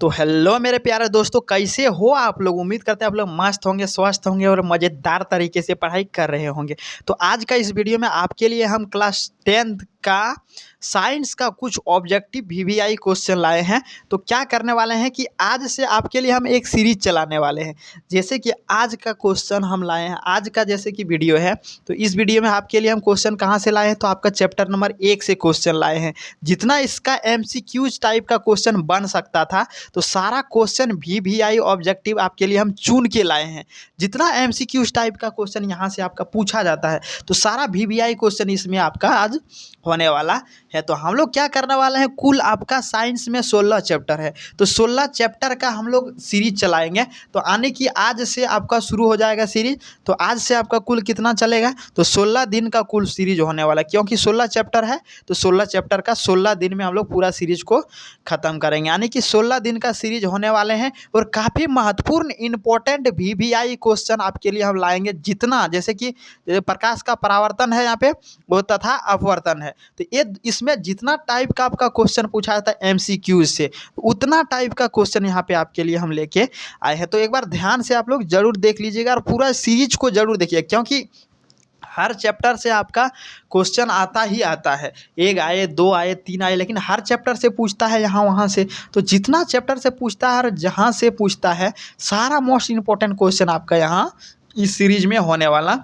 तो हेलो मेरे प्यारे दोस्तों, कैसे हो आप लोग। उम्मीद करते हैं आप लोग मस्त होंगे, स्वस्थ होंगे और मज़ेदार तरीके से पढ़ाई कर रहे होंगे। तो आज का इस वीडियो में आपके लिए हम क्लास 10th का साइंस का कुछ ऑब्जेक्टिव वीवीआई क्वेश्चन लाए हैं। तो क्या करने वाले हैं कि आज से आपके लिए हम एक सीरीज चलाने वाले हैं। जैसे कि आज का क्वेश्चन हम लाए हैं, आज का जैसे कि वीडियो है, तो इस वीडियो में आपके लिए हम क्वेश्चन कहाँ से लाए हैं, तो आपका चैप्टर नंबर 1 से क्वेश्चन लाए हैं। जितना इसका एमसीक्यूज टाइप का क्वेश्चन बन सकता था, तो सारा क्वेश्चन वीवीआई ऑब्जेक्टिव आपके लिए हम चुन के लाए हैं। जितना एमसीक्यूज टाइप का क्वेश्चन यहाँ से आपका पूछा जाता है, तो सारा वीवीआई क्वेश्चन इसमें आपका आज होने वाला है। तो हम लोग क्या करने वाले हैं, कुल आपका साइंस में 16 चैप्टर है, तो 16 चैप्टर का हम लोग सीरीज चलाएंगे। तो आने की आज से आपका शुरू हो जाएगा सीरीज। तो आज से आपका कुल कितना चलेगा, तो 16 दिन का कुल सीरीज होने वाला है। क्योंकि 16 चैप्टर है, तो 16 चैप्टर का 16 दिन में हम लोग पूरा सीरीज को ख़त्म करेंगे। यानी कि 16 दिन का सीरीज होने वाले हैं और काफ़ी महत्वपूर्ण इंपॉर्टेंट वीवीआई क्वेश्चन आपके लिए हम लाएंगे। जितना जैसे कि प्रकाश का परावर्तन है यहाँ पे, वो तथा अपवर्तन है, तो ये इसमें जितना टाइप का आपका क्वेश्चन पूछा जाता है एमसीक्यूज से, उतना टाइप का क्वेश्चन यहाँ पे आपके लिए हम लेके आए हैं। तो एक बार ध्यान से आप लोग जरूर देख लीजिएगा और पूरा सीरीज को जरूर देखिए, क्योंकि हर चैप्टर से आपका क्वेश्चन आता ही आता है। एक आए, दो आए, तीन आए, लेकिन हर चैप्टर से पूछता है यहाँ वहाँ से। तो जितना चैप्टर से पूछता है और जहाँ से पूछता है, सारा मोस्ट इम्पोर्टेंट क्वेश्चन आपका यहाँ इस सीरीज में होने वाला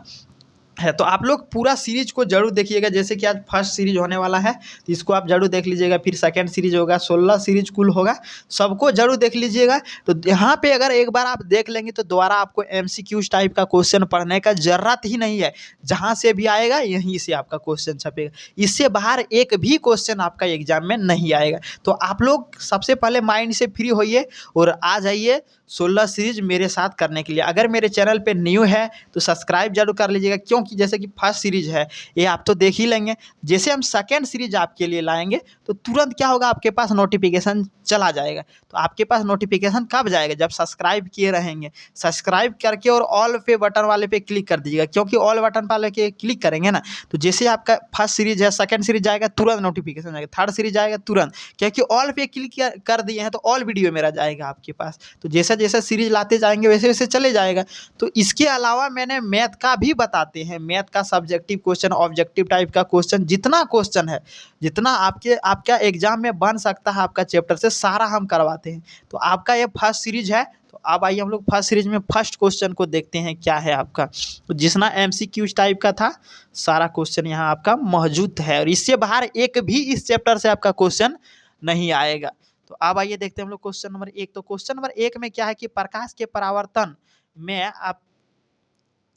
है। तो आप लोग पूरा सीरीज को जरूर देखिएगा। जैसे कि आज फर्स्ट सीरीज होने वाला है, तो इसको आप जरूर देख लीजिएगा। फिर सेकंड सीरीज होगा, 16 सीरीज कुल होगा, सबको जरूर देख लीजिएगा। तो यहाँ पे अगर एक बार आप देख लेंगे, तो दोबारा आपको एमसीक्यूज टाइप का क्वेश्चन पढ़ने का जरूरत ही नहीं है। जहाँ से भी आएगा यहीं से आपका क्वेश्चन छपेगा, इससे बाहर एक भी क्वेश्चन आपका एग्जाम में नहीं आएगा। तो आप लोग सबसे पहले माइंड से फ्री होइए और आ जाइए 16 सीरीज मेरे साथ करने के लिए। अगर मेरे चैनल पे न्यू है तो सब्सक्राइब जरूर कर लीजिएगा, क्योंकि जैसे कि फर्स्ट सीरीज है ये आप तो देख ही लेंगे। जैसे हम सेकेंड सीरीज आपके लिए लाएंगे, तो तुरंत क्या होगा, आपके पास नोटिफिकेशन चला जाएगा। तो आपके पास नोटिफिकेशन कब जाएगा, जब सब्सक्राइब किए रहेंगे। सब्सक्राइब करके और ऑल पे बटन वाले पे क्लिक कर दीजिएगा, क्योंकि ऑल बटन वाले के क्लिक करेंगे ना, तो जैसे आपका फर्स्ट सीरीज है, सेकेंड सीरीज आएगा, तुरंत नोटिफिकेशन जाएगा। थर्ड सीरीज आएगा तुरंत, क्योंकि ऑल पे क्लिक कर दिए हैं, तो ऑल वीडियो मेरा जाएगा आपके पास। तो जैसा जैसा सीरीज लाते जाएंगे वैसे वैसे चले जाएगा। तो इसके अलावा मैंने मैथ का भी बताते हैं, मैथ का सब्जेक्टिव क्वेश्चन, ऑब्जेक्टिव टाइप का क्वेश्चन, जितना क्वेश्चन है, जितना आपका एग्जाम में बन सकता है आपका चैप्टर से, सारा हम करवाते हैं। तो आपका ये फर्स्ट सीरीज है। तो अब आइए हम लोग फर्स्ट सीरीज में फर्स्ट क्वेश्चन को देखते हैं क्या है आपका। तो जितना एमसीक्यूज टाइप का था, सारा क्वेश्चन यहाँ आपका मौजूद है और इससे बाहर एक भी इस चैप्टर से आपका क्वेश्चन नहीं आएगा। तो अब आइए देखते हैं हम लोग क्वेश्चन नंबर 1। तो क्वेश्चन नंबर 1 में क्या है कि प्रकाश के परावर्तन में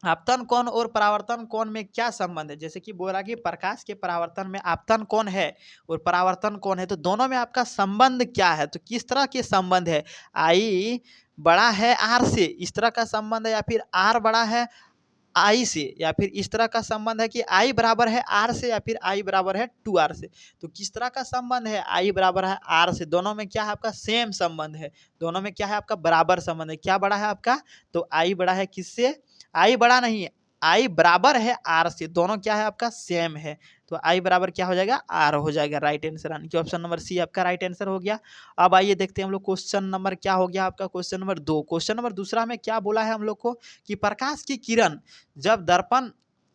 आपतन कोण और परावर्तन कोण में क्या संबंध है। जैसे कि बोला कि प्रकाश के परावर्तन में आपतन कोण है और परावर्तन कोण है, तो दोनों में आपका संबंध क्या है, तो किस तरह के संबंध है। आई बड़ा है आर से, इस तरह का संबंध है, या फिर आर बड़ा है आई से, या फिर इस तरह का संबंध है कि आई बराबर है आर से, या फिर आई बराबर है 2r से। तो किस तरह का संबंध है, आई बराबर है आर से, दोनों में क्या है आपका सेम संबंध है, दोनों में क्या है आपका बराबर संबंध है। क्या बड़ा है आपका, तो आई बड़ा है किससे, आई बड़ा नहीं, आई बराबर है आर से, दोनों क्या है आपका सेम है। तो आई बराबर क्या हो जाएगा, आर हो जाएगा। राइट आंसर यानी कि ऑप्शन नंबर सी आपका राइट आंसर हो गया। अब आइए देखते हैं हम लोग क्वेश्चन नंबर क्या हो गया आपका, क्वेश्चन नंबर 2। क्वेश्चन नंबर दूसरा में क्या बोला है हम लोग को कि प्रकाश की किरण जब दर्पण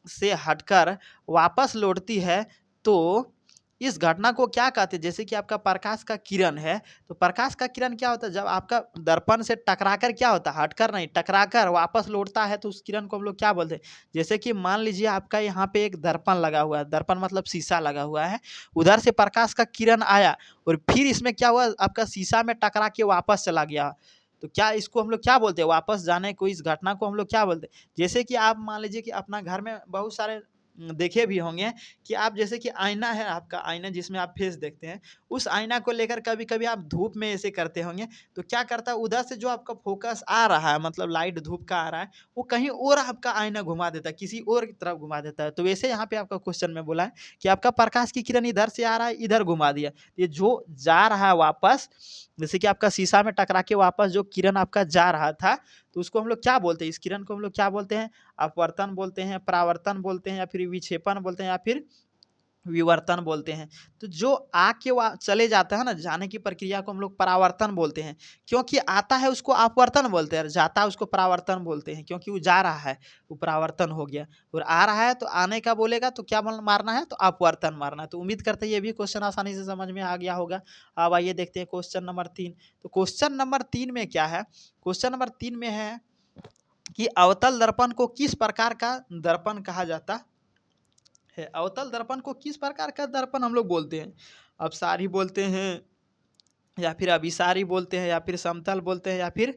से हटकर वापस लौटती है, तो इस घटना को क्या कहते हैं। जैसे कि आपका प्रकाश का किरण है, तो प्रकाश का किरण क्या होता है, जब आपका दर्पण से टकराकर क्या होता है, हटकर नहीं, टकराकर वापस लौटता है, तो उस किरण को हम लोग क्या बोलते हैं। जैसे कि मान लीजिए आपका यहाँ पे एक दर्पण लगा हुआ है, दर्पण मतलब शीशा लगा हुआ है, उधर से प्रकाश का किरण आया और फिर इसमें क्या हुआ, आपका शीशा में टकरा के वापस चला गया, तो क्या इसको हम लोग क्या बोलते हैं, वापस जाने को इस घटना को हम लोग क्या बोलते हैं। जैसे कि आप मान लीजिए कि अपना घर में बहुत सारे देखे भी होंगे कि आप जैसे कि आईना है, आपका आईना जिसमें आप फेस देखते हैं, उस आईना को लेकर कभी कभी आप धूप में ऐसे करते होंगे, तो क्या करता है, उधर से जो आपका फोकस आ रहा है, मतलब लाइट धूप का आ रहा है, वो कहीं और आपका आईना घुमा देता है, किसी और की तरफ घुमा देता है। तो वैसे यहाँ पे आपका क्वेश्चन में बोला है कि आपका प्रकाश की किरण इधर से आ रहा है, इधर घुमा दिया, ये जो जा रहा है वापस, जैसे कि आपका शीशा में टकरा के वापस जो किरण आपका जा रहा था, तो उसको हम लोग क्या बोलते हैं, इस किरण को हम लोग क्या बोलते हैं, अपवर्तन बोलते हैं, परावर्तन बोलते हैं, या फिर विक्षेपण बोलते हैं, या फिर विवर्तन बोलते हैं। तो जो आके चले जाता है ना, जाने की प्रक्रिया को हम लोग परावर्तन बोलते हैं। क्योंकि आता है उसको अपवर्तन बोलते हैं, और जाता है उसको परावर्तन बोलते हैं, क्योंकि वो जा रहा है, वो परावर्तन हो गया। और आ रहा है तो आने का बोलेगा तो क्या मारना है, तो अपवर्तन मारना है। तो उम्मीद करते हैं ये भी क्वेश्चन आसानी से समझ में आ गया होगा। अब आइए देखते हैं क्वेश्चन नंबर 3। तो क्वेश्चन नंबर 3 में क्या है, क्वेश्चन नंबर 3 में है कि अवतल दर्पण को किस प्रकार का दर्पण कहा जाता है। अवतल दर्पण को किस प्रकार का दर्पण हम लोग बोलते हैं, अपसारी बोलते हैं, या फिर अभिसारी बोलते हैं, या फिर समतल बोलते हैं, या फिर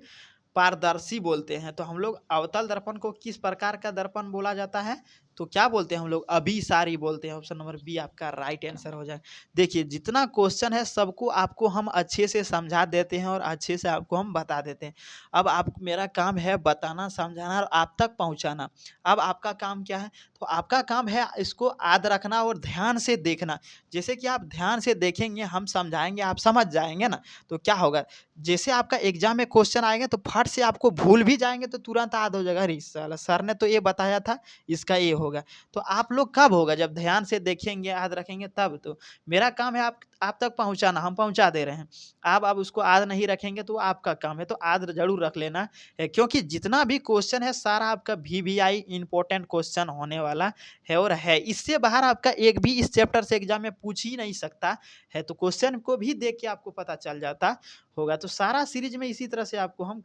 पारदर्शी बोलते हैं। तो हम लोग अवतल दर्पण को किस प्रकार का दर्पण बोला जाता है, तो क्या बोलते हैं हम लोग, अभिसारी बोलते हैं। ऑप्शन नंबर बी आपका राइट आंसर हो जाए। देखिए जितना क्वेश्चन है सबको आपको हम अच्छे से समझा देते हैं और अच्छे से आपको हम बता देते हैं। अब आप, मेरा काम है बताना, समझाना और आप तक पहुंचाना। अब आपका काम क्या है, तो आपका काम है इसको याद रखना और ध्यान से देखना। जैसे कि आप ध्यान से देखेंगे, हम समझाएंगे, आप समझ जाएंगे ना, तो क्या होगा, जैसे आपका एग्जाम में क्वेश्चन आएंगे तो फट से आपको भूल भी जाएंगे तो तुरंत याद हो जाएगा, अरे साला सर ने तो ये बताया था, इसका ये होगा। तो आप लोग कब होगा, जब ध्यान से देखेंगे, याद रखेंगे तब। तो मेरा काम है आप तक पहुंचाना, हम पहुंचा दे रहे हैं। आप उसको याद नहीं रखेंगे तो आपका काम है, तो याद जरूर रख लेना है, क्योंकि जितना भी क्वेश्चन है सारा आपका VVI इंपॉर्टेंट क्वेश्चन होने वाला है। और है इससे बाहर आपका एक भी इस चैप्टर से एग्जाम में पूछ ही नहीं सकता है। तो क्वेश्चन को भी देख के आपको पता चल जाता होगा। तो सारा सीरीज में इसी तरह से आपको हम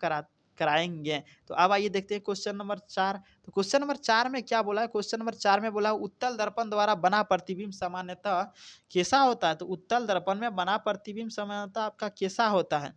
कराएंगे। तो अब आइए देखते हैं क्वेश्चन नंबर 4। तो क्वेश्चन नंबर 4 में क्या बोला है, क्वेश्चन नंबर 4 में बोला उत्तल दर्पण द्वारा बना प्रतिबिंब सामान्यतः कैसा होता है। तो उत्तल दर्पण में बना प्रतिबिंब सामान्यतः आपका कैसा होता है,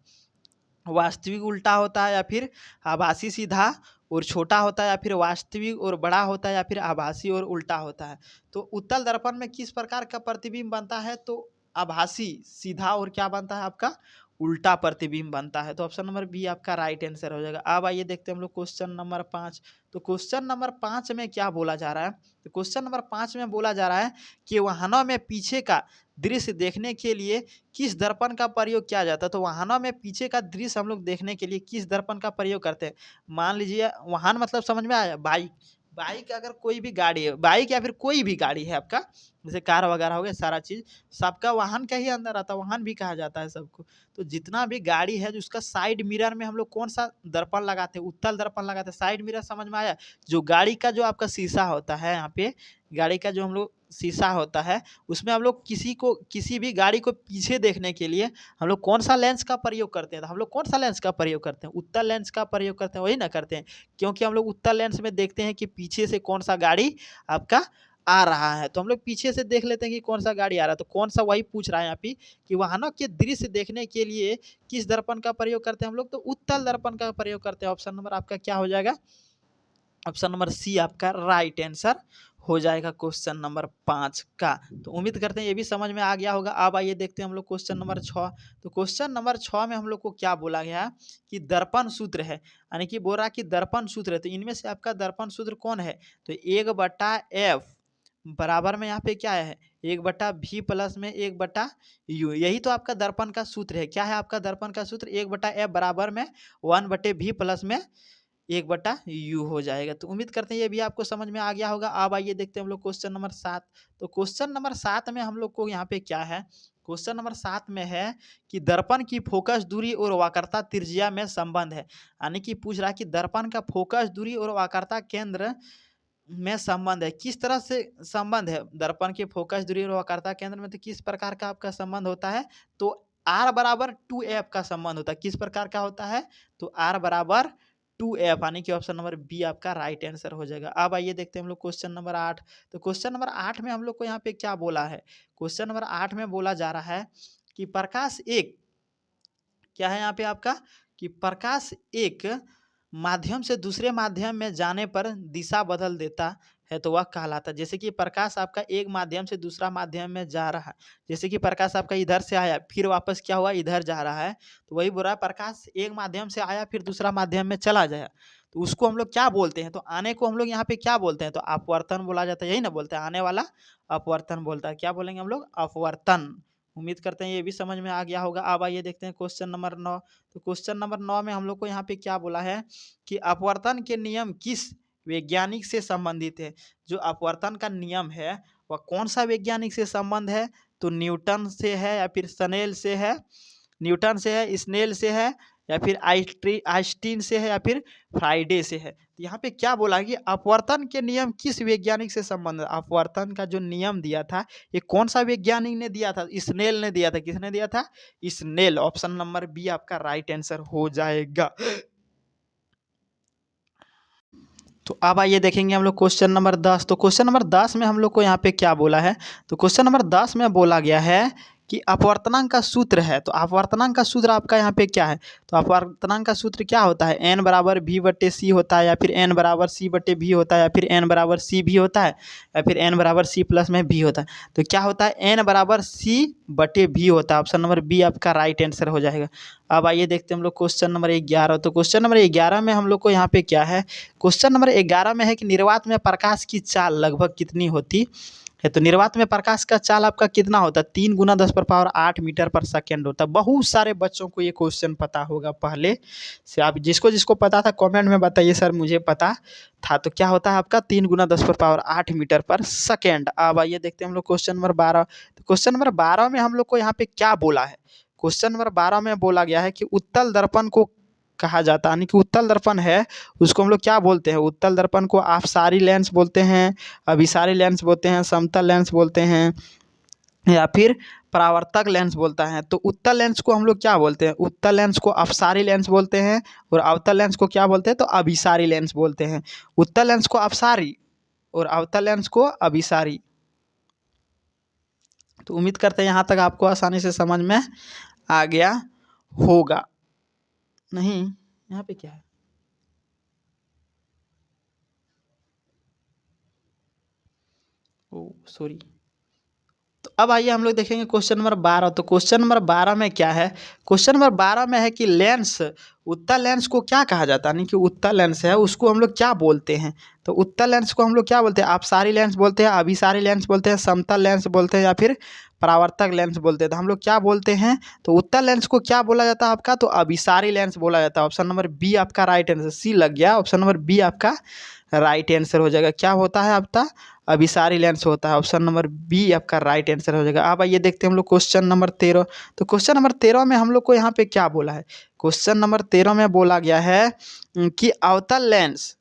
वास्तविक उल्टा होता है, या फिर आभासी सीधा और छोटा होता है, या फिर वास्तविक और बड़ा होता है, या फिर आभासी और उल्टा होता है। तो उत्तल दर्पण में किस प्रकार का प्रतिबिंब बनता है, तो आभासी सीधा, और क्या बनता है आपका उल्टा प्रतिबिंब बनता है। तो ऑप्शन नंबर बी आपका राइट आंसर हो जाएगा। अब आइए देखते हैं हम लोग क्वेश्चन नंबर 5। तो क्वेश्चन नंबर 5 में क्या बोला जा रहा है, तो क्वेश्चन नंबर 5 में बोला जा रहा है कि वाहनों में पीछे का दृश्य देखने के लिए किस दर्पण का प्रयोग किया जाता है। तो वाहनों में पीछे का दृश्य हम लोग देखने के लिए किस दर्पण का प्रयोग करते हैं। मान लीजिए वाहन मतलब समझ में आया, बाइक, बाइक अगर कोई भी गाड़ी है, बाइक या फिर कोई भी गाड़ी है आपका, जैसे कार वगैरह हो गया, सारा चीज़ सबका वाहन का ही अंदर आता है, वाहन भी कहा जाता है सबको। तो जितना भी गाड़ी है जो उसका साइड मिरर में हम लोग कौन सा दर्पण लगाते हैं, उत्तल दर्पण लगाते हैं। साइड मिरर समझ में आया, जो गाड़ी का जो आपका शीशा होता है, यहाँ पे गाड़ी का जो हम लोग शीशा होता है, उसमें हम लोग किसी भी गाड़ी को पीछे देखने के लिए हम लोग कौन सा लेंस का प्रयोग करते हैं, तो हम लोग कौन सा लेंस का प्रयोग करते हैं, उत्तल लेंस का प्रयोग करते हैं, वही ना करते हैं। क्योंकि हम लोग उत्तल लेंस में देखते हैं कि पीछे से कौन सा गाड़ी आपका आ रहा है, तो हम लोग पीछे से देख लेते हैं कि कौन सा गाड़ी आ रहा है। तो कौन सा, वही पूछ रहा है यहाँ पे कि वाहनों के दृश्य देखने के लिए किस दर्पण का प्रयोग करते हैं हम लोग, तो उत्तल दर्पण का प्रयोग करते हैं। ऑप्शन नंबर आपका क्या हो जाएगा, ऑप्शन नंबर सी आपका राइट आंसर हो जाएगा क्वेश्चन नंबर 5 का। तो उम्मीद करते हैं ये भी समझ में आ गया होगा। अब आइए देखते हैं हम लोग क्वेश्चन नंबर 6। तो क्वेश्चन नंबर 6 में हम लोग को क्या बोला गया है कि दर्पण सूत्र है, यानी कि बोल रहा कि दर्पण सूत्र है। तो इनमें से आपका दर्पण सूत्र कौन है, तो 1/f बराबर में यहाँ पे क्या है, 1/v प्लस में 1/u, यही तो आपका दर्पण का सूत्र है। क्या है आपका दर्पण का सूत्र, 1/f बराबर में 1/v प्लस में 1/u हो जाएगा। तो उम्मीद करते हैं ये भी आपको समझ में आ गया होगा। अब आइए देखते हैं हम लोग क्वेश्चन नंबर 7। तो क्वेश्चन नंबर 7 में हम लोग को यहाँ पे क्या है, क्वेश्चन नंबर 7 में है कि दर्पण की फोकस दूरी और वक्रता त्रिज्या में संबंध है। यानी कि पूछ रहा है कि दर्पण का फोकस दूरी और वक्रता केंद्र में संबंध है। किस तरह से संबंध है, दर्पण के फोकस दूरी और वक्रता केंद्र में, तो किस प्रकार का आपका संबंध होता है, तो r बराबर 2f का संबंध होता है। किस प्रकार का होता है, तो r बराबर 2f, यानी कि ऑप्शन नंबर बी आपका राइट आंसर हो जाएगा। अब आइए देखते हैं हम लोग क्वेश्चन नंबर 8। तो क्वेश्चन नंबर 8 में हम लोग को यहाँ पे क्या बोला है, क्वेश्चन नंबर 8 में बोला जा रहा है कि प्रकाश एक, क्या है यहाँ पे आपका, कि प्रकाश एक माध्यम से दूसरे माध्यम में जाने पर दिशा बदल देता है, तो वह कहलाता है। जैसे कि प्रकाश आपका एक माध्यम से दूसरा माध्यम में जा रहा है, जैसे कि प्रकाश आपका इधर से आया फिर वापस क्या हुआ, इधर जा रहा है, तो वही बोल रहा है प्रकाश एक माध्यम से आया फिर दूसरा माध्यम में चला जाए, तो उसको हम लोग क्या बोलते हैं, तो आने को हम लोग यहाँ पे क्या बोलते हैं, तो अपवर्तन बोला जाता है, यही ना बोलते हैं, आने वाला अपवर्तन बोलता है। क्या बोलेंगे हम लोग, अपवर्तन। उम्मीद करते हैं ये भी समझ में आ गया होगा। अब आइए देखते हैं क्वेश्चन नंबर 9। तो क्वेश्चन नंबर 9 में हम लोग को यहाँ पे क्या बोला है कि अपवर्तन के नियम किस वैज्ञानिक से संबंधित है। जो अपवर्तन का नियम है वह कौन सा वैज्ञानिक से संबंध है? तो न्यूटन से है या फिर स्नेल से है, न्यूटन से है, स्नेल से है, या फिर आइंस्टीन से है, या फिर फ्राइडे से है। तो यहाँ पे क्या बोला कि अपवर्तन के नियम किस वैज्ञानिक से संबंध है? अपवर्तन का जो नियम दिया था ये कौन सा वैज्ञानिक ने दिया था? स्नेल ने दिया था। किसने दिया था? स्नेल। ऑप्शन नंबर बी आपका राइट आंसर हो जाएगा। तो अब आइए देखेंगे हम लोग क्वेश्चन नंबर 10। तो क्वेश्चन नंबर 10 में हम लोग को यहाँ पे क्या बोला है? तो क्वेश्चन नंबर 10 में बोला गया है कि अपवर्तनांक का सूत्र है। तो अपवर्तनांक का सूत्र आपका यहाँ पे क्या है? तो अपवर्तनांक का सूत्र क्या होता है? एन बराबर भी बटे सी होता है, या फिर एन बराबर सी बटे भी होता है, या फिर एन बराबर सी भी होता है, या फिर एन बराबर सी प्लस में भी होता है। तो क्या होता है? एन बराबर सी बटे भी होता है। ऑप्शन नंबर बी आपका राइट आंसर हो जाएगा। अब आइए देखते हैं हम लोग क्वेश्चन नंबर 11। तो क्वेश्चन नंबर 11 में हम लोग को यहाँ पे क्या है? क्वेश्चन नंबर 11 में है कि निर्वात में प्रकाश की चाल लगभग कितनी होती है? तो निर्वात में प्रकाश का चाल आपका कितना होता है? 3 गुना 10 पर पावर 8 मीटर पर सेकेंड होता है। बहुत सारे बच्चों को ये क्वेश्चन पता होगा पहले से। आप जिसको जिसको पता था कमेंट में बताइए सर मुझे पता था। तो क्या होता है आपका? 3 गुना 10 पर पावर 8 मीटर पर सेकेंड। अब आइए देखते हैं हम लोग क्वेश्चन नंबर 12। तो क्वेश्चन नंबर 12 में हम लोग को यहाँ पे क्या बोला है? क्वेश्चन नंबर 12 में बोला गया है कि उत्तल दर्पण को कहा जाता है, यानी कि उत्तल दर्पण है उसको हम लोग क्या बोलते हैं? उत्तल दर्पण को अपसारी लेंस बोलते हैं, अभिसारी लेंस बोलते हैं, समतल लेंस बोलते हैं, या फिर परावर्तक लेंस बोलता है। तो उत्तल लेंस को हम लोग क्या बोलते हैं? उत्तल लेंस को अपसारी लेंस बोलते हैं, और अवतल लेंस को क्या बोलते हैं? तो अभिसारी लेंस बोलते हैं। उत्तल लेंस को अपसारी और अवतल लेंस को अभिसारी। तो उम्मीद करते हैं यहाँ तक आपको आसानी से समझ में आ गया होगा। नहीं, यहाँ पे क्या है? ओ सॉरी। तो अब आइए हम लोग देखेंगे क्वेश्चन नंबर 12। तो क्वेश्चन नंबर 12 में क्या है? क्वेश्चन नंबर 12 में है कि लेंस, उत्तल लेंस को क्या कहा जाता है? यानी कि उत्तल लेंस है उसको हम लोग क्या बोलते हैं? तो उत्तल लेंस को हम लोग क्या बोलते हैं? अपसारी लेंस बोलते हैं, अभिसारी लेंस बोलते हैं, समतल लेंस बोलते हैं, या फिर परावर्तक लेंस बोलते हैं। तो हम लोग क्या बोलते हैं? तो उत्तल लेंस को क्या बोला जाता है आपका? तो अभिसारी लेंस बोला जाता है। ऑप्शन नंबर बी आपका राइट आंसर। सी लग गया, ऑप्शन नंबर बी आपका राइट आंसर हो जाएगा। क्या होता है आपका? अभिसारी लेंस होता है। ऑप्शन नंबर बी आपका राइट आंसर हो जाएगा। अब आइए देखते हैं हम लोग क्वेश्चन नंबर 13। तो क्वेश्चन नंबर 13 में हम लोग को यहाँ पे क्या बोला है? क्वेश्चन नंबर 13 में बोला गया है कि अवतल लेंस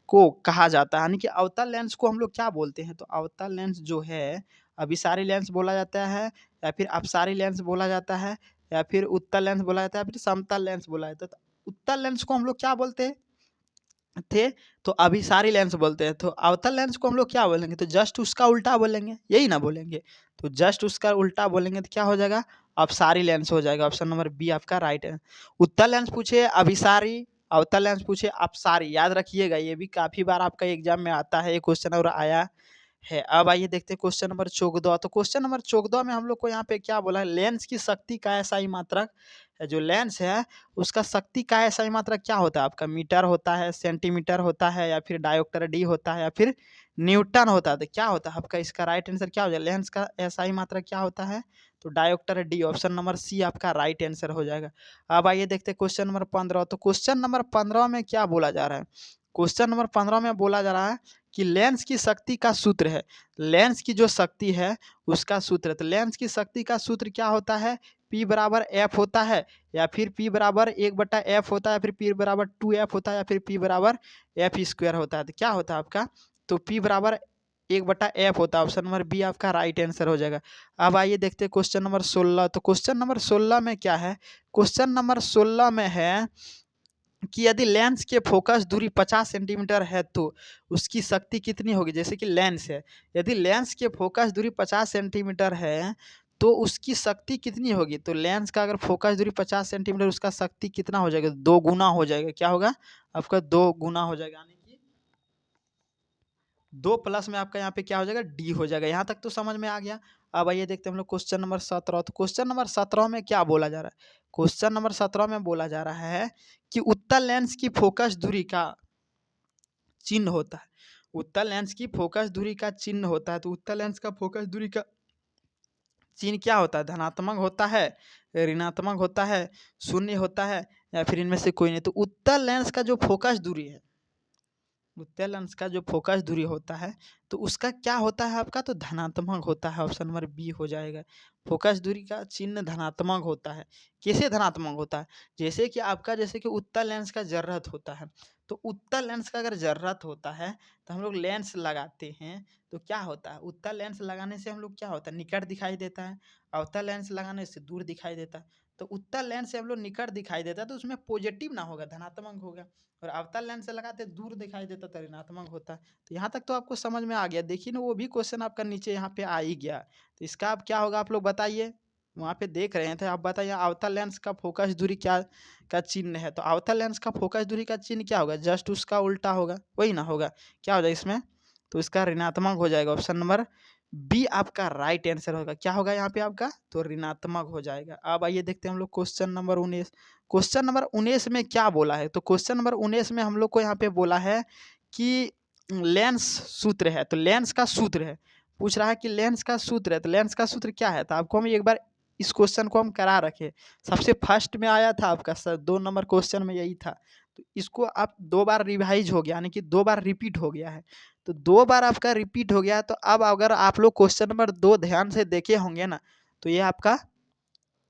को कहा जाता है, यानी कि अवतल लेंस को हम लोग क्या बोलते हैं? तो अवतल लेंस जो है अभिसारी लेंस बोला जाता है, या फिर अपसारी लेंस बोला जाता है, या फिर उत्तल लेंस बोला जाता है, या फिर समतल लेंस बोला जाता है। तो उत्तल लेंस को हम लोग क्या बोलते हैं थे? तो अभिसारी लेंस बोलते हैं। तो अवतल लेंस को हम लोग क्या बोलेंगे? तो जस्ट उसका उल्टा बोलेंगे, यही ना बोलेंगे? तो जस्ट उसका उल्टा बोलेंगे तो क्या हो जाएगा? अपसारी लेंस हो जाएगा। ऑप्शन नंबर बी आपका राइट है। उत्तल लेंस पूछे अभिसारी, अवतल लेंस पूछे अपसारी, याद रखिएगा ये भी काफ़ी बार आपका एग्जाम में आता है, ये क्वेश्चन और आया है। अब आइए देखते हैं क्वेश्चन नंबर 14। तो क्वेश्चन नंबर 14 में हम लोग को यहाँ पे क्या बोला है? लेंस की शक्ति का एसआई मात्रक है। जो लेंस है उसका शक्ति का एसआई मात्रक क्या होता है आपका? मीटर होता है, सेंटीमीटर होता है, या फिर डायोप्टर डी होता है, या फिर न्यूटन होता है। तो क्या होता है आपका? इसका राइट आंसर क्या हो जाएगा? लेंस का एसआई मात्रक क्या होता है? तो diopter D. Option number C आपका राइट आंसर हो जाएगा। अब आइए देखते हैं क्वेश्चन नंबर 15। तो क्वेश्चन नंबर 15 में क्या बोला जा रहा है? क्वेश्चन नंबर 15 में बोला जा रहा है कि लेंस की शक्ति का सूत्र है। लेंस की जो शक्ति है उसका सूत्र है। तो लेंस की शक्ति का सूत्र क्या होता है? P बराबर एफ होता है, या फिर P बराबर 1/f होता है, या फिर P बराबर 2f होता है, या फिर P बराबर एफ स्क्वायर होता है। तो क्या होता है आपका? तो P बराबर 1/f होता है। ऑप्शन नंबर बी आपका राइट आंसर हो जाएगा। अब आइए देखते हैं क्वेश्चन नंबर 16। तो क्वेश्चन नंबर 16 में क्या है? क्वेश्चन नंबर 16 में है कि यदि लेंस के फोकस दूरी 50 सेंटीमीटर है तो उसकी शक्ति कितनी होगी? जैसे कि लेंस है, यदि लेंस के फोकस दूरी 50 सेंटीमीटर है तो उसकी शक्ति कितनी होगी? तो लेंस का अगर फोकस दूरी 50 सेंटीमीटर, उसका शक्ति कितना हो जाएगा? 2 गुना हो जाएगा। क्या होगा आपका? 2 गुना हो जाएगा, यानी कि 2 प्लस में आपका यहाँ पे क्या हो जाएगा? डी हो जाएगा। यहाँ तक तो समझ में आ गया। अब आइए देखते हैं हम लोग क्वेश्चन नंबर 17। तो क्वेश्चन नंबर 17 में क्या बोला जा रहा है? क्वेश्चन नंबर 17 में बोला जा रहा है कि उत्तल लेंस की फोकस दूरी का चिन्ह होता है। उत्तल लेंस की फोकस दूरी का चिन्ह होता है। तो उत्तल लेंस का फोकस दूरी का चिन्ह क्या होता है? धनात्मक होता है, ऋणात्मक होता है, शून्य होता है, या फिर इनमें से कोई नहीं। तो उत्तल लेंस का जो फोकस दूरी है उत्तल लेंस का जो फोकस दूरी होता है तो उसका क्या होता है आपका, तो धनात्मक होता है। ऑप्शन नंबर बी हो जाएगा। फोकस दूरी का चिन्ह धनात्मक होता है। कैसे धनात्मक होता है? जैसे कि आपका, जैसे कि उत्तल लेंस का जरूरत होता है, तो उत्तल लेंस का अगर जरूरत होता है तो हम लोग लेंस लगाते हैं, तो क्या होता है, उत्तल लेंस लगाने से हम लोग क्या होता है, निकट दिखाई देता है। अवतल लेंस लगाने से दूर दिखाई देता है। तो उत्तल लेंस से हम लोग निकट दिखाई देता है तो उसमें पॉजिटिव ना होगा, धनात्मक होगा। और अवतल लेंस से लगाते दूर दिखाई देता तो ऋणात्मक होता है। तो यहाँ तक तो आपको समझ में आ गया। देखिए ना, वो भी क्वेश्चन आपका नीचे यहाँ पे आ ही गया। तो इसका अब क्या होगा आप लोग बताइए। वहाँ पे देख रहे थे आप, बताइए अवतल लेंस का फोकस दूरी क्या का चिन्ह है। तो अवतल लेंस का फोकस दूरी का चिन्ह क्या होगा, जस्ट उसका उल्टा होगा, वही ना होगा। क्या हो जाएगा इसमें, तो इसका ऋणात्मक हो जाएगा। ऑप्शन नंबर बी आपका राइट आंसर होगा। क्या होगा यहाँ पे आपका, तो ऋणात्मक हो जाएगा। अब आइए देखते हैं हम लोग क्वेश्चन नंबर 19। क्वेश्चन नंबर 19 में क्या बोला है, तो क्वेश्चन नंबर 19 में हम लोग को यहाँ पे बोला है कि लेंस सूत्र है। तो लेंस का सूत्र है, पूछ रहा है कि लेंस का सूत्र है, तो लेंस का सूत्र क्या है। तो आपको हम एक बार इस क्वेश्चन को हम करा रखे, सबसे फर्स्ट में आया था आपका सर 2 नंबर क्वेश्चन में यही था। तो इसको आप 2 बार रिवाइज हो गया, यानी कि 2 बार रिपीट हो गया है। तो 2 बार आपका रिपीट हो गया, तो अब अगर आप लोग क्वेश्चन नंबर 2 ध्यान से देखे होंगे ना, तो ये आपका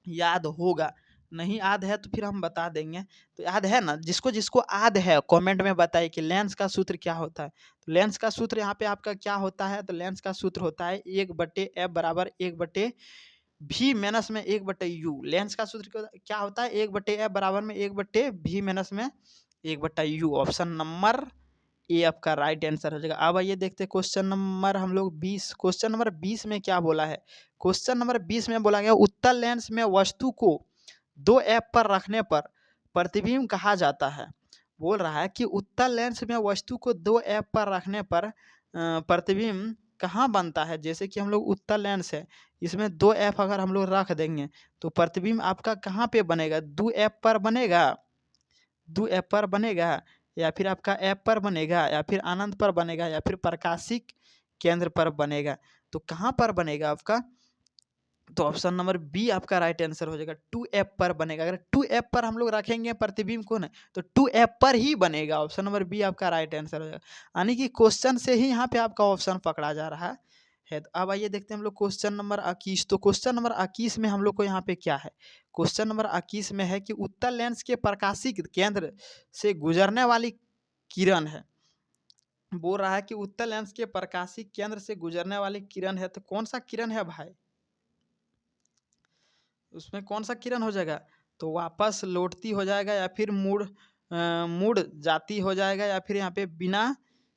याद होगा। नहीं याद है तो फिर हम बता देंगे। तो याद है ना, जिसको जिसको याद है कमेंट में बताइए कि लेंस का सूत्र क्या होता है। तो लेंस का सूत्र यहाँ पे आपका क्या होता है, तो लेंस का सूत्र होता है 1/f बराबर 1/v माइनस में 1/u। लेंस का सूत्र क्या होता है, 1/f बराबर में 1/v माइनस में 1/u। ऑप्शन नंबर ये आपका राइट आंसर हो जाएगा। अब आइए देखते हैं क्वेश्चन नंबर हम लोग 20। क्वेश्चन नंबर 20 में क्या बोला है। क्वेश्चन नंबर 20 में बोला गया उत्तल लेंस में वस्तु को 2 एफ पर रखने पर प्रतिबिंब कहा जाता है। बोल रहा है कि उत्तल लेंस में वस्तु को 2 एफ पर रखने पर प्रतिबिंब कहाँ बनता है। जैसे कि हम लोग उत्तल लेंस है, इसमें 2 एफ अगर हम लोग रख देंगे तो प्रतिबिंब आपका कहाँ पे बनेगा, 2 एफ पर बनेगा, 2 एफ पर बनेगा, या फिर आपका ऐप पर बनेगा, या फिर आनंद पर बनेगा, या फिर प्रकाशिक केंद्र पर बनेगा। तो कहाँ पर बनेगा आपका, तो ऑप्शन नंबर बी आपका राइट आंसर हो जाएगा। 2 ऐप पर बनेगा। अगर 2 ऐप पर हम लोग रखेंगे प्रतिबिंब को ना, तो 2 ऐप पर ही बनेगा। ऑप्शन नंबर बी आपका राइट आंसर हो जाएगा। यानी कि क्वेश्चन से ही यहाँ पे आपका ऑप्शन पकड़ा जा रहा है। तो अब आइए देखते हैं हम लोग क्वेश्चन नंबर 21। तो क्वेश्चन नंबर 21 में हम लोग को यहाँ पे क्या है, क्वेश्चन नंबर 21 में है कि उत्तल लेंस के प्रकाशिक केंद्र से गुजरने वाली किरण है। बोल रहा है कि उत्तल लेंस के प्रकाशिक केंद्र से गुजरने वाली किरण है, तो कौन सा किरण है भाई, उसमें कौन सा किरण हो जाएगा, तो वापस लौटती हो जाएगा, या फिर मुड़ जाती हो जाएगा, या फिर यहाँ पे बिना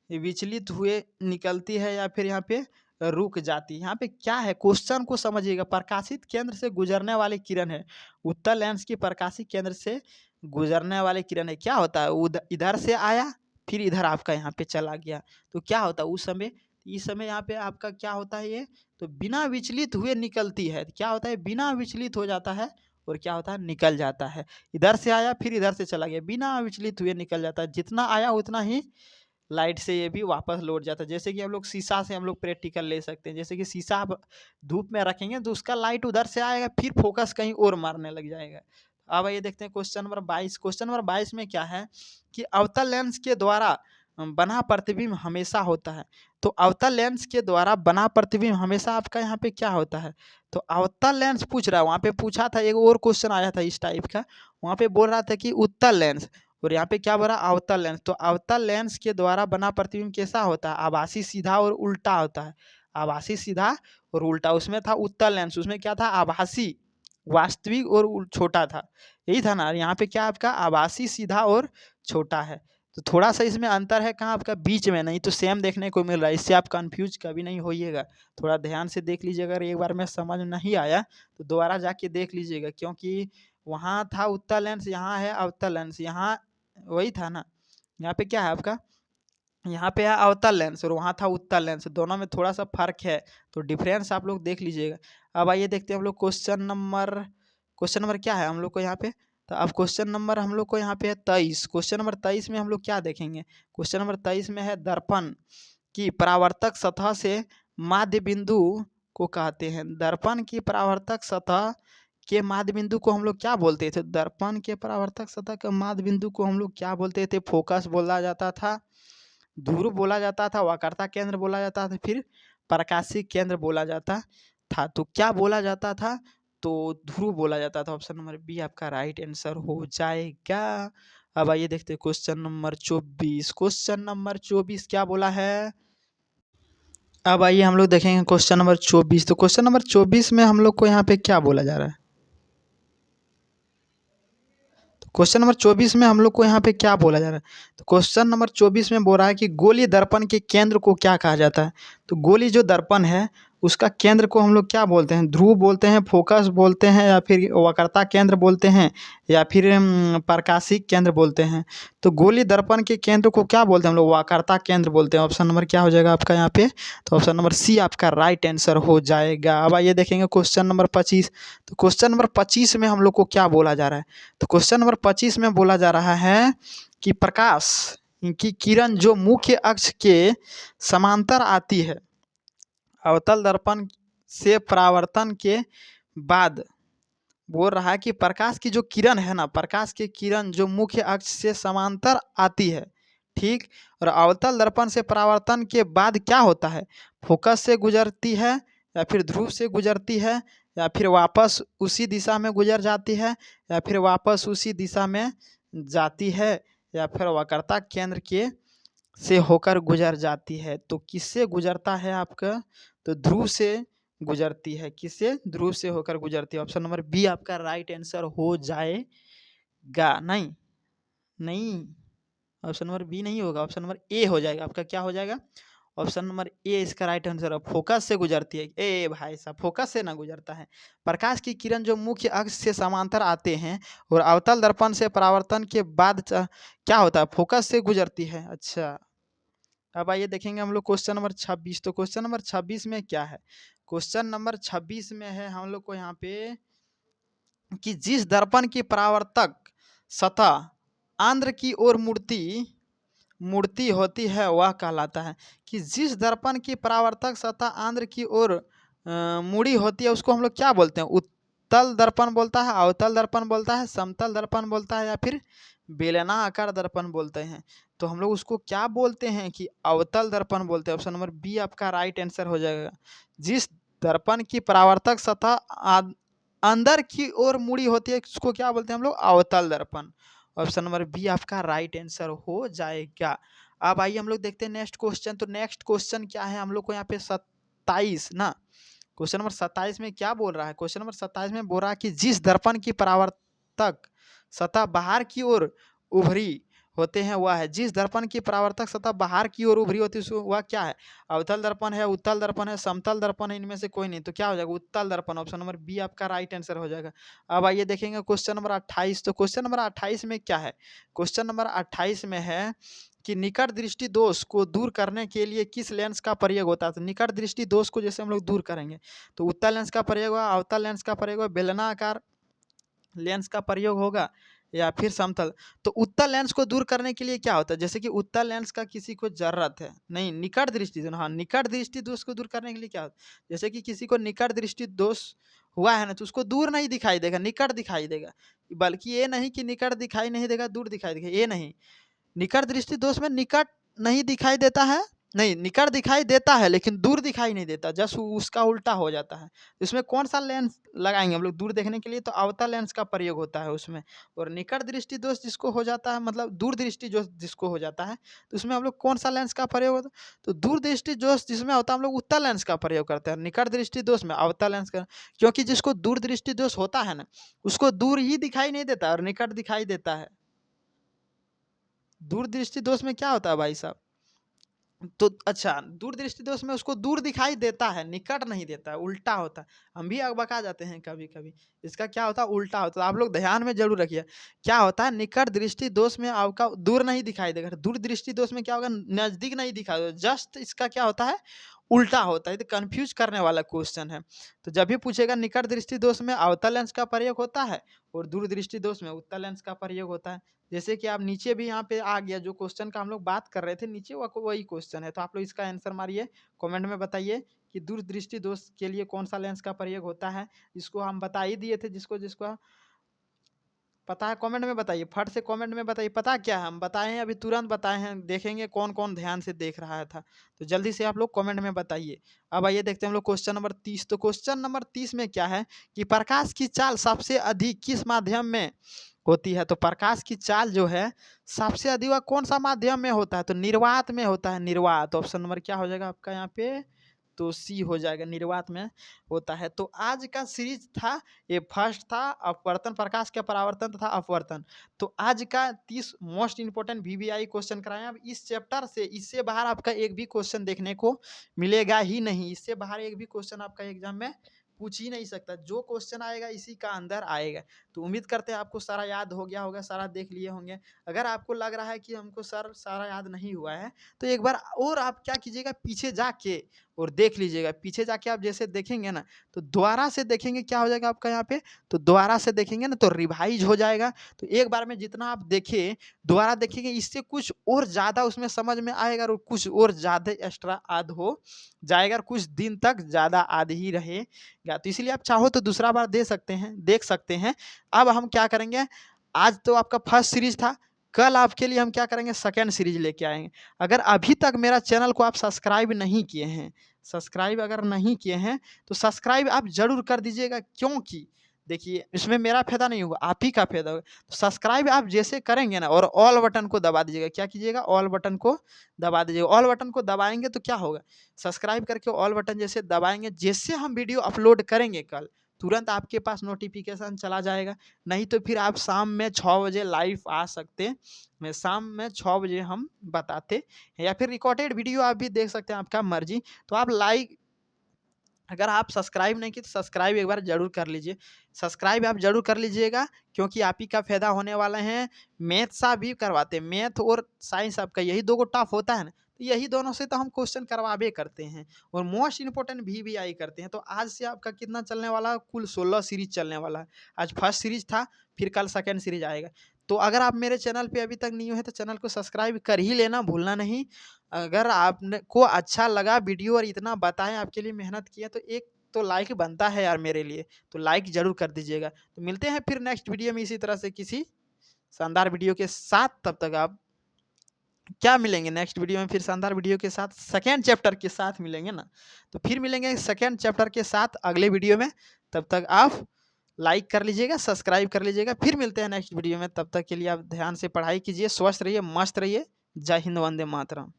विचलित हुए निकलती है, या फिर यहाँ पे रुक जाती है। यहाँ पे क्या है, क्वेश्चन को समझिएगा। प्रकाशित केंद्र से गुजरने वाली किरण है, उत्तल लेंस की प्रकाशित केंद्र से गुजरने वाली किरण है। क्या होता है, इधर से आया फिर इधर आपका यहाँ पे चला गया, तो क्या होता है उस समय, इस समय यहाँ पे आपका क्या होता है, ये तो बिना विचलित हुए निकलती है। क्या होता है, बिना विचलित हो जाता है, और क्या होता है, निकल जाता है। इधर से आया फिर इधर से चला गया, बिना विचलित हुए निकल जाता है। जितना आया उतना ही लाइट से ये भी वापस लौट जाता है। जैसे कि हम लोग शीशा से हम लोग प्रैक्टिकल ले सकते हैं। जैसे कि शीशा आप धूप में रखेंगे तो उसका लाइट उधर से आएगा, फिर फोकस कहीं और मारने लग जाएगा। अब ये देखते हैं क्वेश्चन नंबर 22। क्वेश्चन नंबर 22 में क्या है कि अवतल लेंस के द्वारा बना प्रतिबिंब हमेशा होता है। तो अवतल लेंस के द्वारा बना प्रतिबिंब हमेशा आपका यहाँ पे क्या होता है, तो अवतल लेंस पूछ रहा है। वहाँ पे पूछा था, एक और क्वेश्चन आया था इस टाइप का, वहाँ पे बोल रहा था कि उत्तल लेंस, और यहाँ पे क्या बोला, अवतल लेंस। तो अवतल लेंस के द्वारा बना प्रतिबिंब कैसा होता है, आभासी सीधा और उल्टा होता है। आभासी सीधा और उल्टा, उसमें था उत्तल लेंस, उसमें क्या था, आभासी, वास्तविक और छोटा था, यही था ना। यहाँ पे क्या आपका आभासी सीधा और छोटा है। तो थोड़ा सा इसमें अंतर है, कहाँ आपका बीच में, नहीं तो सेम देखने को मिल रहा है। इससे आप कंफ्यूज कभी नहीं होइएगा। थोड़ा ध्यान से देख लीजिएगा। अगर एक बार में समझ नहीं आया तो दोबारा जाके देख लीजिएगा, क्योंकि वहाँ था उत्तल लेंस, यहाँ है अवतल लेंस, यहाँ वही था ना। यहाँ पे क्या है आपका, यहाँ पे है अवतल लेंस और वहाँ था उत्तल लेंस, दोनों में थोड़ा सा फर्क है। तो डिफरेंस आप लोग देख लीजिएगा। अब आइए देखते हैं हम लोग क्वेश्चन नंबर क्या है हम लोग को यहाँ पे। तो अब क्वेश्चन नंबर हम लोग को यहाँ पे है 23। क्वेश्चन नंबर 23 में हम लोग क्या देखेंगे, क्वेश्चन नंबर 23 में है दर्पण की परावर्तक सतह से माध्य बिंदु को कहते हैं। दर्पण की परावर्तक सतह के माध्य बिंदु को हम लोग क्या बोलते थे, दर्पण के परावर्तक सतह के माध्य बिंदु को हम लोग क्या बोलते थे, फोकस बोला जाता था। ध्रुव बोला जाता था, वक्रता केंद्र बोला जाता था, फिर प्रकाशिक केंद्र बोला जाता था। तो क्या बोला जाता था? तो ध्रुव बोला जाता था। ऑप्शन नंबर बी आपका राइट आंसर हो जाएगा। अब आइए देखते हैं क्वेश्चन नंबर 24। क्वेश्चन नंबर 24 क्या बोला है? अब आइए हम लोग देखेंगे क्वेश्चन नंबर 24। तो क्वेश्चन नंबर 24 में हम लोग को यहाँ पे क्या बोला जा रहा है? क्वेश्चन नंबर 24 में हम लोग को यहाँ पे क्या बोला जा रहा है? तो क्वेश्चन नंबर 24 में बोल रहा है कि गोलीय दर्पण के केंद्र को क्या कहा जाता है? तो गोली जो दर्पण है उसका केंद्र को हम लोग क्या बोलते हैं? ध्रुव बोलते हैं, फोकस बोलते हैं, या फिर वक्रता केंद्र बोलते हैं, या फिर प्रकाशिक केंद्र बोलते हैं। तो गोली दर्पण के केंद्र को क्या बोलते हैं हम लोग? वक्रता केंद्र बोलते हैं। ऑप्शन नंबर क्या हो जाएगा आपका यहाँ पे? तो ऑप्शन नंबर सी आपका राइट आंसर हो जाएगा। अब आइए देखेंगे क्वेश्चन नंबर 25। तो क्वेश्चन नंबर 25 में हम लोग को क्या बोला जा रहा है? तो क्वेश्चन नंबर 25 में बोला जा रहा है कि प्रकाश की किरण जो मुख्य अक्ष के समांतर आती है, अवतल दर्पण से परावर्तन के बाद बोल रहा है कि प्रकाश की जो किरण है ना, प्रकाश की किरण जो मुख्य अक्ष से समांतर आती है, ठीक, और अवतल दर्पण से परावर्तन के बाद क्या होता है? फोकस से गुजरती है, या फिर ध्रुव से गुजरती है, या फिर वापस उसी दिशा में गुजर जाती है, या फिर वापस उसी दिशा में जाती है, या फिर वक्रता केंद्र के से होकर गुजर जाती है। तो किससे गुजरता है आपका? तो ध्रुव से गुजरती है। किससे? ध्रुव से होकर गुजरती है। ऑप्शन नंबर बी आपका राइट आंसर हो जाएगा। नहीं, नहीं, ऑप्शन नंबर बी नहीं होगा, ऑप्शन नंबर ए हो जाएगा आपका। क्या हो जाएगा? ऑप्शन नंबर ए इसका राइट आंसर है। फोकस से गुजरती है। ए भाई साहब, फोकस से ना गुजरता है। प्रकाश की किरण जो मुख्य अक्ष से समांतर आते हैं और अवतल दर्पण से परावर्तन के बाद क्या होता है? फोकस से गुजरती है। अच्छा, अब आइए देखेंगे हम लोग क्वेश्चन नंबर 26। तो क्वेश्चन नंबर 26 में क्या है? क्वेश्चन नंबर 26 में है हम लोग को यहाँ पे कि जिस दर्पण की परावर्तक सतह आंध्र की ओर मूर्ति मूर्ति होती है वह कहलाता है। कि जिस दर्पण की परावर्तक सतह आंध्र की ओर मुड़ी होती है उसको हम लोग क्या बोलते हैं? उत्तल दर्पण बोलता है, अवतल दर्पण बोलता है, समतल दर्पण बोलता है, या फिर बेलनाकार दर्पण बोलते हैं। तो हम लोग उसको क्या बोलते हैं? कि अवतल दर्पण बोलते हैं। ऑप्शन नंबर बी आपका राइट आंसर हो जाएगा। जिस दर्पण की परावर्तक सतह अंदर की ओर मुड़ी होती है उसको क्या बोलते हैं हम लोग? अवतल दर्पण। ऑप्शन नंबर बी आपका राइट आंसर हो जाएगा। अब आइए हम लोग देखते हैं नेक्स्ट क्वेश्चन। तो नेक्स्ट क्वेश्चन क्या है हम लोग को यहाँ पे? 27 ना। क्वेश्चन नंबर 27 में क्या बोल रहा है? क्वेश्चन नंबर 27 में बोल रहा है कि जिस दर्पण की परावर्तक सतह बाहर की ओर उभरी होते हैं वह है। जिस दर्पण की परावर्तक सतह बाहर की ओर उभरी होती है वह क्या है? अवतल दर्पण है, उत्तल दर्पण है, समतल दर्पण है, इनमें से कोई नहीं। तो क्या हो जाएगा? उत्तल दर्पण। ऑप्शन नंबर बी आपका राइट आंसर हो जाएगा। अब आइए देखेंगे क्वेश्चन नंबर 28। तो क्वेश्चन नंबर 28 में क्या है? क्वेश्चन नंबर 28 में है कि निकट दृष्टि दोष को दूर करने के लिए किस लेंस का प्रयोग होता है? तो निकट दृष्टि दोष को जैसे हम लोग दूर करेंगे तो उत्तल लेंस का प्रयोग होगा, अवतल लेंस का प्रयोग होगा, बेलनाकार लेंस का प्रयोग होगा, या फिर समतल। तो उत्तल लेंस को दूर करने के लिए क्या होता है? जैसे कि उत्तल लेंस का किसी को जरूरत है नहीं, निकट दृष्टि दोष, हाँ, निकट दृष्टि दोष को दूर करने के लिए क्या होता है? जैसे कि किसी को निकट दृष्टि दोष हुआ है ना, तो उसको दूर नहीं दिखाई देगा, निकट दिखाई देगा। बल्कि ये नहीं कि निकट दिखाई नहीं देगा, दूर दिखाई देगा, ये नहीं। निकट दृष्टि दोष में निकट नहीं दिखाई देता है, नहीं, निकट दिखाई देता है लेकिन दूर दिखाई नहीं देता, जस्ट उसका उल्टा हो जाता है। इसमें कौन सा लेंस लगाएंगे हम लोग दूर देखने के लिए? तो अवतल लेंस का प्रयोग होता है उसमें। और निकट दृष्टि दोष जिसको हो जाता है, मतलब दूर दृष्टि जो जिसको हो जाता है, तो उसमें हम लोग कौन सा लेंस का प्रयोग होता है? तो दूर दृष्टि दोष जिसमें होता है हम लोग उत्तल लेंस का प्रयोग करते हैं, निकट दृष्टि दोष में अवतल लेंस का। क्योंकि जिसको दूर दृष्टि दोष होता है ना, उसको दूर ही दिखाई नहीं देता और निकट दिखाई देता है। दूरदृष्टि दोष में क्या होता है भाई साहब? तो अच्छा, दूरदृष्टि दोष में उसको दूर दिखाई देता है, निकट नहीं देता है, उल्टा होता है। हम भी अकबका जाते हैं कभी कभी। इसका क्या होता है? उल्टा होता है। आप लोग ध्यान में जरूर रखिए। क्या होता है? निकट दृष्टि दोष में आपका दूर नहीं दिखाई देगा, दूर दृष्टि दोष में क्या होगा? नजदीक नहीं दिखाई देगा। जस्ट इसका क्या होता है? उल्टा होता है। तो कंफ्यूज करने वाला क्वेश्चन है। तो जब भी पूछेगा निकट दृष्टि दोष में अवतल लेंस का प्रयोग होता है और दूर दृष्टि दोष में उत्तल लेंस का प्रयोग होता है। जैसे कि आप नीचे भी यहाँ पे आ गया, जो क्वेश्चन का हम लोग बात कर रहे थे नीचे वही क्वेश्चन है। तो आप लोग इसका आंसर मारिए, कमेंट में बताइए कि दूरदृष्टि दोष के लिए कौन सा लेंस का प्रयोग होता है। इसको हम बता ही दिए थे, जिसको जिसको पता है कमेंट में बताइए, फट से कमेंट में बताइए। पता क्या है, हम बताए हैं अभी, तुरंत बताए हैं, देखेंगे कौन कौन ध्यान से देख रहा था। तो जल्दी से आप लोग कमेंट में बताइए। अब आइए देखते हैं हम लोग क्वेश्चन नंबर 30। तो क्वेश्चन नंबर 30 में क्या है कि प्रकाश की चाल सबसे अधिक किस माध्यम में होती है। तो प्रकाश की चाल जो है सबसे अधिक वह कौन सा माध्यम में होता है, तो निर्वात में होता है। निर्वात, ऑप्शन नंबर क्या हो जाएगा आपका यहाँ पे, तो सी हो जाएगा, निर्वात में होता है। तो आज का सीरीज था, ये फर्स्ट था अपवर्तन, प्रकाश का परावर्तन तथा अपवर्तन। तो आज का 30 मोस्ट इंपोर्टेंट वीवीआई क्वेश्चन कराए। अब इस चैप्टर से, इससे बाहर आपका एक भी क्वेश्चन देखने को मिलेगा ही नहीं। इससे बाहर एक भी क्वेश्चन आपका एग्जाम में पूछ ही नहीं सकता। जो क्वेश्चन आएगा इसी का अंदर आएगा। तो उम्मीद करते हैं आपको सारा याद हो गया होगा, सारा देख लिए होंगे। अगर आपको लग रहा है कि हमको सर सारा याद नहीं हुआ है, तो एक बार और आप क्या कीजिएगा, पीछे जाके और देख लीजिएगा। पीछे जाके आप जैसे देखेंगे ना, तो दोबारा से देखेंगे, क्या हो जाएगा आपका यहाँ पे, तो दोबारा से देखेंगे ना तो रिवाइज हो जाएगा। तो एक बार में जितना आप देखें, दोबारा देखेंगे, इससे कुछ और ज़्यादा उसमें समझ में आएगा और कुछ और ज़्यादा एक्स्ट्रा याद हो जाएगा और कुछ दिन तक ज़्यादा याद ही रहेगा। तो इसलिए आप चाहो तो दूसरा बार दे सकते हैं, देख सकते हैं। अब हम क्या करेंगे, आज तो आपका फर्स्ट सीरीज था, कल आपके लिए हम क्या करेंगे, सेकेंड सीरीज लेके आएंगे। अगर अभी तक मेरा चैनल को आप सब्सक्राइब नहीं किए हैं, सब्सक्राइब अगर नहीं किए हैं तो सब्सक्राइब आप जरूर कर दीजिएगा। क्योंकि देखिए इसमें मेरा फायदा नहीं होगा, आप ही का फायदा होगा। तो सब्सक्राइब आप जैसे करेंगे ना, और ऑल बटन को दबा दीजिएगा। क्या कीजिएगा, ऑल बटन को दबा दीजिएगा। ऑल बटन को दबाएंगे तो क्या होगा, सब्सक्राइब करके ऑल बटन जैसे दबाएंगे, जैसे हम वीडियो अपलोड करेंगे कल, तुरंत आपके पास नोटिफिकेशन चला जाएगा। नहीं तो फिर आप शाम में 6 बजे लाइव आ सकते हैं। मैं शाम में 6 बजे हम बताते हैं, या फिर रिकॉर्डेड वीडियो आप भी देख सकते हैं, आपका मर्जी। तो आप लाइक, अगर आप सब्सक्राइब नहीं किए तो सब्सक्राइब एक बार जरूर कर लीजिए। सब्सक्राइब आप जरूर कर लीजिएगा, क्योंकि आप ही का फायदा होने वाला है। मैथ्स आप भी करवाते हैं, मैथ और साइंस आपका यही दो को टफ होता है ना, तो यही दोनों से तो हम क्वेश्चन करवाबे करते हैं, और मोस्ट इंपोर्टेंट वीवीआई करते हैं। तो आज से आपका कितना चलने वाला है, कुल 16 सीरीज चलने वाला है। आज फर्स्ट सीरीज था, फिर कल सेकेंड सीरीज आएगा। तो अगर आप मेरे चैनल पे अभी तक न्यू है तो चैनल को सब्सक्राइब कर ही लेना, भूलना नहीं। अगर आपने को अच्छा लगा वीडियो और इतना बताएं, आपके लिए मेहनत किया, तो एक तो लाइक बनता है यार मेरे लिए, तो लाइक ज़रूर कर दीजिएगा। तो मिलते हैं फिर नेक्स्ट वीडियो में इसी तरह से किसी शानदार वीडियो के साथ। तब तक आप क्या मिलेंगे नेक्स्ट वीडियो में, फिर शानदार वीडियो के साथ, सेकेंड चैप्टर के साथ मिलेंगे ना। तो फिर मिलेंगे सेकेंड चैप्टर के साथ अगले वीडियो में। तब तक आप लाइक कर लीजिएगा, सब्सक्राइब कर लीजिएगा। फिर मिलते हैं नेक्स्ट वीडियो में। तब तक के लिए आप ध्यान से पढ़ाई कीजिए, स्वस्थ रहिए, मस्त रहिए। जय हिंद, वंदे मातरम।